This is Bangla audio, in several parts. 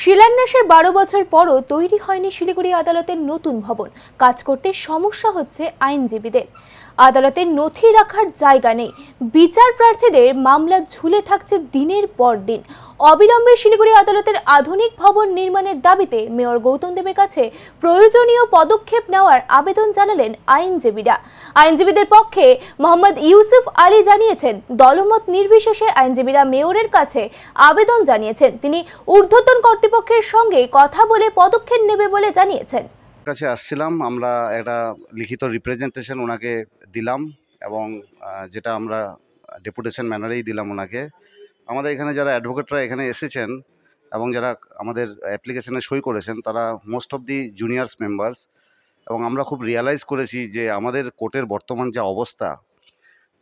শিলান্যাসের ১২ বছর পরও তৈরি হয়নি শিলিগুড়ি আদালতের নতুন ভবন। কাজ করতে সমস্যা হচ্ছে আইনজীবীদের। আদালতের নথি রাখার জায়গা নেই। বিচার প্রার্থীদের মামলা ঝুলে থাকছে দিনের পর দিন। অবিলম্বে শিলিগুড়ি আদালতের আধুনিক ভবন নির্মাণের দাবিতে মেয়র গৌতম দেবের কাছে প্রয়োজনীয় পদক্ষেপ নেওয়ার আবেদন জানালেন আইনজীবীরা। আইনজীবীদের পক্ষে মোহাম্মদ ইউসুফ আলী জানিয়েছেন, দলমত নির্বিশেষে আইনজীবীরা মেয়রের কাছে আবেদন জানিয়েছেন। তিনি ঊর্ধ্বতন কর্তৃপক্ষের সঙ্গে কথা বলে পদক্ষেপ নেবে বলে জানিয়েছেন। কাছে আসছিলাম, আমরা একটা লিখিত রিপ্রেজেন্টেশন ওনাকে দিলাম এবং যেটা আমরা ডেপুটেশন ম্যানারেই দিলাম ওনাকে। আমাদের এখানে যারা অ্যাডভোকেটরা এখানে এসেছেন এবং যারা আমাদের অ্যাপ্লিকেশনে সই করেছেন তারা most of the juniors members, এবং আমরা খুব রিয়ালাইজ করেছি যে আমাদের কোর্টের বর্তমান যা অবস্থা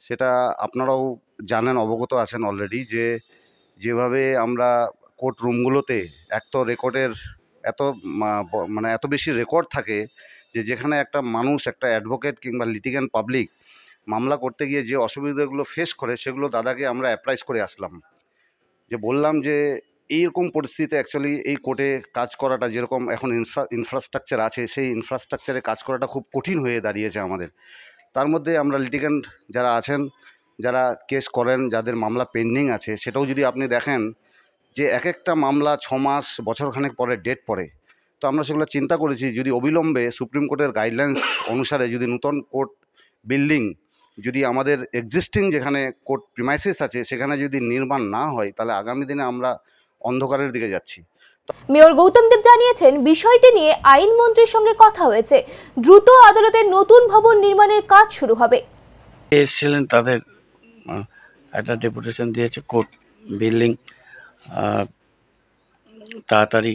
সেটা আপনারাও জানেন, অবগত আছেন অলরেডি, যে যেভাবে আমরা কোর্ট রুমগুলোতে এক তো রেকর্ডের এত বেশি রেকর্ড থাকে যে যেখানে একটা মানুষ, একটা অ্যাডভোকেট কিংবা লিটিগ্যান্ট পাবলিক মামলা করতে গিয়ে যে অসুবিধাগুলো ফেস করে সেগুলো দাদাকে আমরা অ্যাপ্রাইজ করে আসলাম, যে বললাম যে এইরকম পরিস্থিতিতে অ্যাকচুয়ালি এই কোর্টে কাজ করাটা, যেরকম এখন ইনফ্রাস্ট্রাকচার আছে সেই ইনফ্রাস্ট্রাকচারে কাজ করাটা খুব কঠিন হয়ে দাঁড়িয়েছে আমাদের। তার মধ্যে আমরা লিটিগ্যান্ট যারা আছেন, যারা কেস করেন, যাদের মামলা পেন্ডিং আছে, সেটাও যদি আপনি দেখেন যে এক একটা মামলা 6 মাস, বছরখানেক পরে ডেট পড়ে। তো আমরা সেগুলো চিন্তা করেছি, যদি অবিলম্বে সুপ্রিম কোর্টের গাইডলাইন্স অনুসারে যদি নূতন কোর্ট বিল্ডিং যদি আমাদের এক্সিস্টিং যেখানে কোর্ট প্রিমাইসিস আছে সেখানে যদি নির্মাণ না হয়, তাহলে আগামী দিনে আমরা অন্ধকারের দিকে যাচ্ছি। মেয়র গৌতম দেব জানিয়েছেন, বিষয়টি নিয়ে আইনমন্ত্রীর সঙ্গে কথা হয়েছে। দ্রুত আদালতের নতুন ভবন নির্মাণের কাজ শুরু হবে। এসেছিলেন, তাদের একটা ডেপুটেশন দিয়েছে কোর্ট বিল্ডিং তাড়াতাড়ি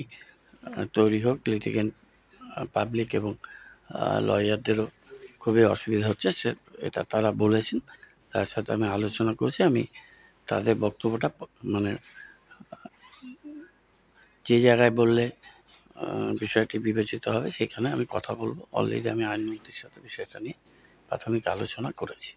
তৈরি হোক। লিটিগেন্ট পাবলিক এবং লয়ারদেরও খুবই অসুবিধা হচ্ছে, এটা তারা বলেছেন। তার সাথে আমি আলোচনা করেছি। আমি তাদের বক্তব্যটা মানে যে জায়গায় বললে বিষয়টি বিবেচিত হবে সেখানে আমি কথা বলবো। অলরেডি আমি আইনমন্ত্রীর সাথে বিষয়টা নিয়ে প্রাথমিক আলোচনা করেছি।